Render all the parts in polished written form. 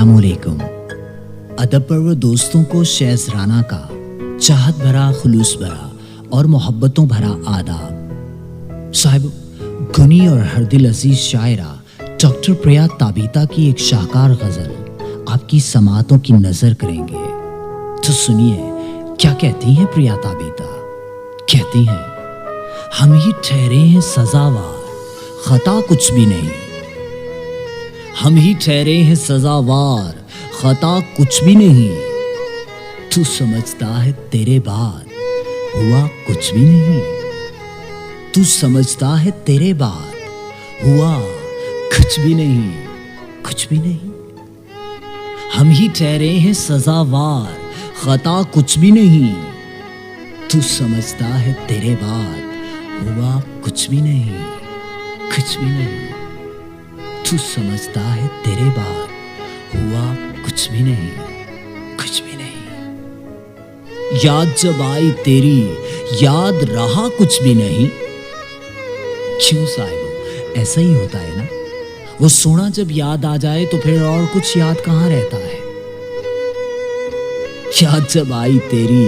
अस्सलाम वालेकुम। अदब परवर दोस्तों को शेज़राना का चाहत भरा, खुलूस भरा और मोहब्बतों भरा आदाब। साहिब, गुनी और हर दिल अजीज शायरा डॉक्टर प्रिया ताबिता की एक शाहकार गज़ल आपकी समातों की नज़र करेंगे। तो सुनिए क्या कहती हैं प्रिया ताबिता। कहती हैं, हम ही ठहरे हैं सजावार, खता कुछ भी नहीं। हम ही ठहरे हैं सजावार, खता कुछ भी नहीं। तू समझता है तेरे बाद हुआ कुछ भी नहीं। तू समझता है तेरे बाद हुआ कुछ भी नहीं, कुछ भी नहीं। हम ही ठहरे हैं सजावार, खता कुछ भी नहीं। तू समझता है तेरे बाद हुआ कुछ भी नहीं, कुछ भी नहीं। तू समझता है तेरे बाद हुआ कुछ भी नहीं, कुछ भी नहीं। याद जब आई तेरी याद रहा कुछ भी नहीं। क्यों साहिब, ऐसा ही होता है ना। वो सोना जब याद आ जाए तो फिर और कुछ याद कहाँ रहता है। याद जब आई तेरी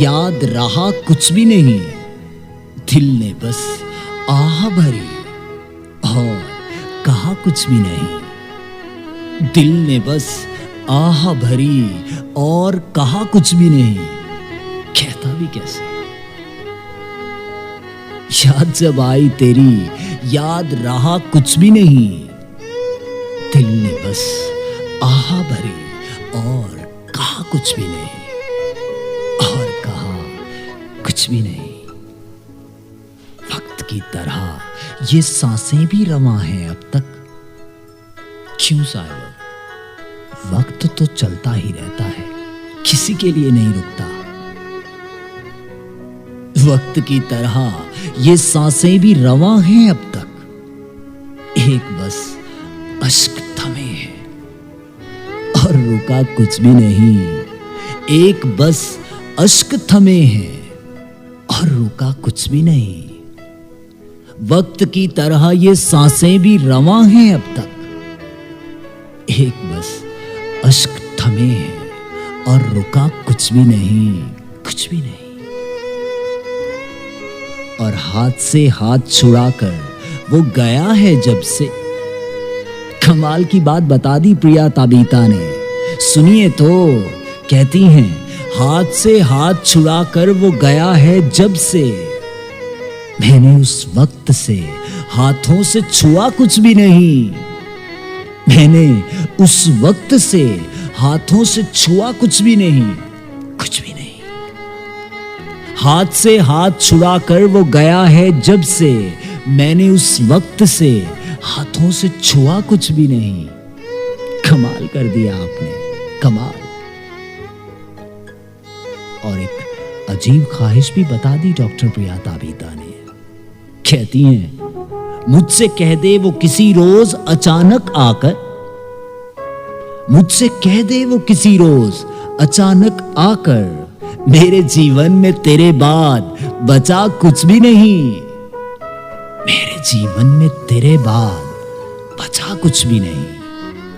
याद रहा कुछ भी नहीं। दिल ने बस आह भरी और कहा कुछ भी नहीं। दिल ने बस आह भरी और कहा कुछ भी नहीं। कहता भी कैसे। याद जब आई तेरी याद रहा कुछ भी नहीं। दिल ने बस आह भरी और कहा कुछ भी नहीं, और कहा कुछ भी नहीं। वक्त की तरह ये सांसें भी रवां हैं अब तक। क्यों साहिब, वक्त तो चलता ही रहता है, किसी के लिए नहीं रुकता। वक्त की तरह ये सांसें भी रवां हैं अब तक। एक बस अश्क थमे हैं और रुका कुछ भी नहीं। एक बस अश्क थमे हैं और रुका कुछ भी नहीं। वक्त की तरह ये सांसें भी रवां हैं अब तक। एक बस अश्क थमे हैं और रुका कुछ भी नहीं, कुछ भी नहीं। और हाथ से हाथ छुड़ाकर वो गया है जब से। कमाल की बात बता दी प्रिया ताबिता ने। सुनिए तो, कहती हैं, हाथ से हाथ छुड़ाकर वो गया है जब से। मैंने उस वक्त से हाथों से छुआ कुछ भी नहीं। मैंने उस वक्त से हाथों से छुआ कुछ भी नहीं, कुछ भी नहीं। हाथ से हाथ छुड़ाकर वो गया है जब से। मैंने उस वक्त से हाथों से छुआ कुछ भी नहीं। कमाल कर दिया आपने, कमाल। और एक अजीब ख्वाहिश भी बता दी डॉक्टर प्रिया ताबिता ने। कहती हैं, मुझसे कह दे वो किसी रोज अचानक आकर। मुझसे कह दे वो किसी रोज अचानक आकर, मेरे जीवन में तेरे बाद बचा कुछ भी नहीं। मेरे जीवन में तेरे बाद बचा कुछ भी नहीं,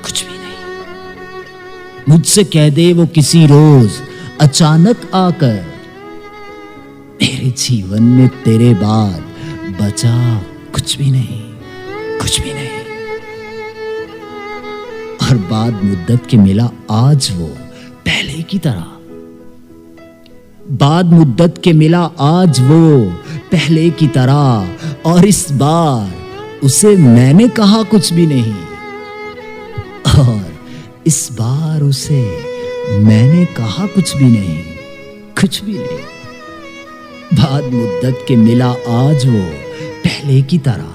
कुछ भी नहीं। मुझसे कह दे वो किसी रोज अचानक आकर, मेरे जीवन में तेरे बाद बचा कुछ भी नहीं, कुछ भी नहीं। और बाद मुद्दत के मिला आज वो पहले की तरह। बाद मुद्दत के मिला आज वो पहले की तरह। और इस बार उसे मैंने कहा कुछ भी नहीं। और इस बार उसे मैंने कहा कुछ भी नहीं, कुछ भी नहीं। बाद मुद्दत के मिला आज वो पहले की तरह।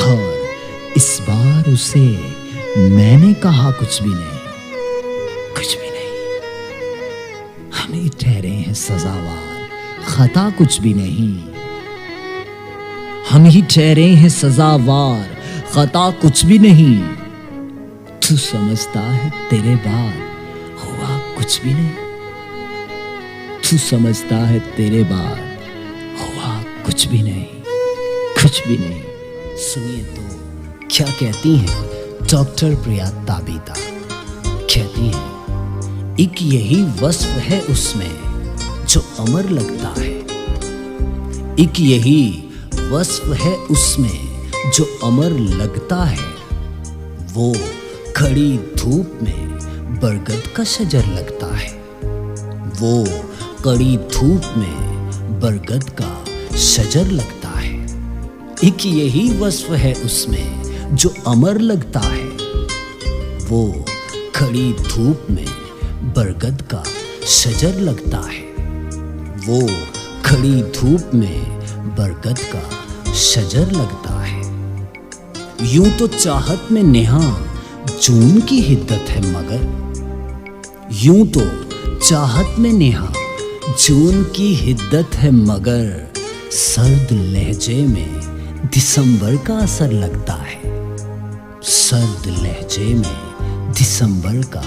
और इस बार उसे मैंने कहा कुछ भी नहीं, कुछ भी नहीं। हम ही ठहरे हैं सजावार, खता कुछ भी नहीं। हम ही ठहरे हैं सजावार, खता कुछ भी नहीं। तू समझता है तेरे बाद हुआ कुछ भी नहीं। तू समझता है तेरे बाद हुआ कुछ भी नहीं, कुछ भी नहीं। सुनिए तो क्या कहती हैं डॉक्टर प्रिया ताबिता कहती हैं, एक यही वस्फ है उसमें जो अमर लगता है। एक यही वस्फ है उसमें जो अमर लगता है। वो खड़ी धूप में बरगद का शजर लगता है। वो कड़ी धूप में बरगद का शजर लगता है। एक यही वस्फ है उसमें जो अमर लगता है। वो खड़ी धूप में बरगद का शजर लगता है। वो खड़ी धूप में बरगद का शजर लगता है। यूं तो चाहत में नेहा जून की हिद्दत है, मगर यूं तो चाहत में नेहा जून की हिद्दत है, मगर सर्द लहजे में दिसंबर का असर लगता है। सर्द लहजे में दिसंबर का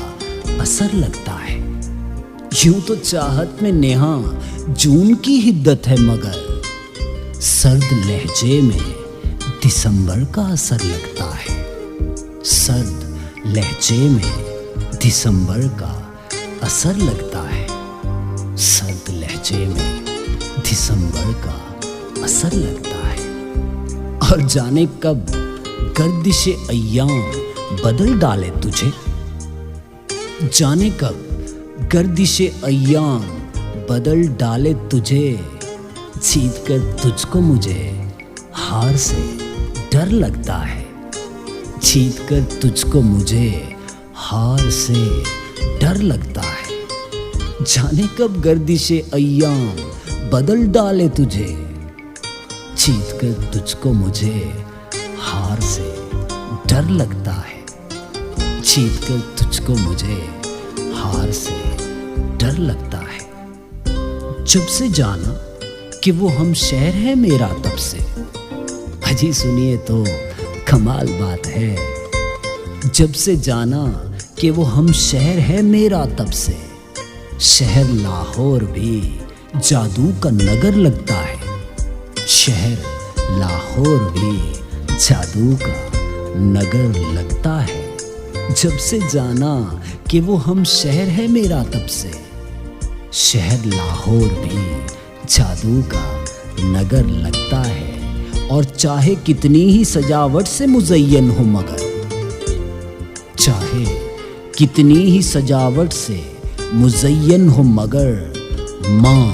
असर लगता है। यूं तो चाहत में नेहा जून की हिद्दत है, मगर सर्द लहजे में दिसंबर का असर लगता है। सर्द लहजे में दिसंबर का असर लगता है। सर्द लहजे में दिसंबर का असर लगता है। और जाने कब गर्दिशे अय्याम बदल डाले तुझे। जाने कब गर्दिशे अय्याम बदल डाले तुझे। जीत कर तुझको मुझे हार से डर लगता है। जीत कर तुझको मुझे हार से डर लगता है। जाने कब गर्दिशे अय्याम बदल डाले तुझे। जीत कर तुझको मुझे हार से डर लगता है। जीत कर तुझको मुझे हार से डर लगता है। जब से जाना कि वो हम शहर है मेरा, तब से अजी सुनिए तो कमाल बात है। जब से जाना कि वो हम शहर है मेरा, तब से शहर लाहौर भी जादू का नगर लगता है। शहर लाहौर भी जादू का नगर लगता है। जब से जाना कि वो हम शहर है मेरा, तब से शहर लाहौर भी जादू का नगर लगता है। और चाहे कितनी ही सजावट से मुज़य्यन हो, मगर चाहे कितनी ही सजावट से मुज़य्यन हो, मगर माँ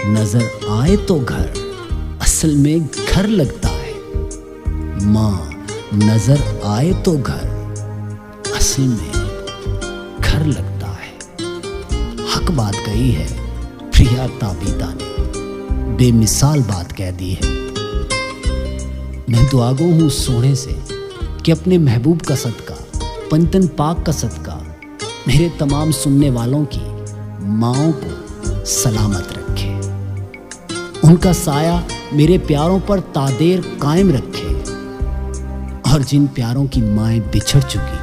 नजर आए तो घर असल में घर लगता है। माँ नजर आए तो घर असल में घर लगता है। हक बात कही है प्रिया ताबिता ने, बेमिसाल बात कह दी है। मैं दुआगो हूँ सोने से कि अपने महबूब का सदका, पंतन पाक का सदका मेरे तमाम सुनने वालों की माँओं को सलामत रखे। उनका साया मेरे प्यारों पर तादेर कायम रखे। और जिन प्यारों की माएँ बिछड़ चुकी,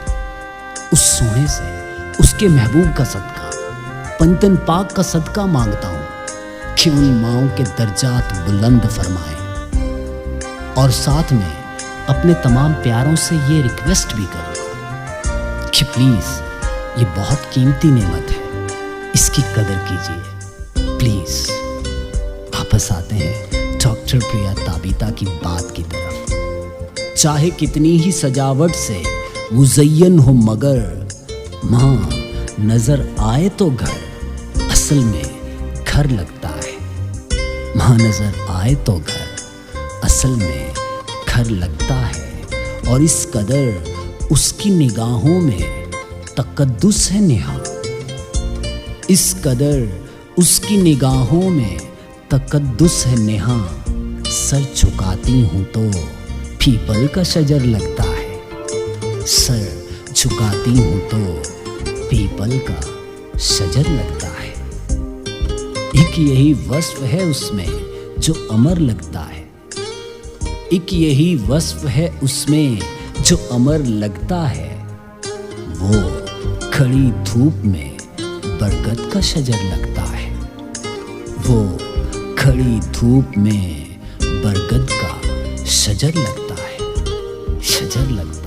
उस सोने से उसके महबूब का सदका, पंतन पाक का सदका मांगता हूँ कि उन माँओं के दर्जात बुलंद फरमाए। और साथ में अपने तमाम प्यारों से ये रिक्वेस्ट भी करूँ कि प्लीज़ ये बहुत कीमती नेमत है, इसकी कदर कीजिए प्लीज़। वापस आते हैं डॉक्टर प्रिया ताबिता की बात की तरफ। चाहे कितनी ही सजावट से मुज़य्यन हो, मगर माँ नजर आए तो घर असल में घर लगता है। माँ नजर आए तो घर असल में घर लगता है। और इस कदर उसकी निगाहों में तकद्दुस है नेहा। इस कदर उसकी निगाहों में तकद्दुस है नेहा। सर झुकाती हूँ तो पीपल का शजर लगता है। सर झुकाती हूँ तो पीपल का शजर लगता है। एक यही वस्फ है उसमें जो अमर लगता है। एक यही वस्फ है उसमें जो अमर लगता है। वो खड़ी धूप में बरगद का शजर लगता है। वो खड़ी धूप में बरगद का शजर लगता है। शजर लगता है।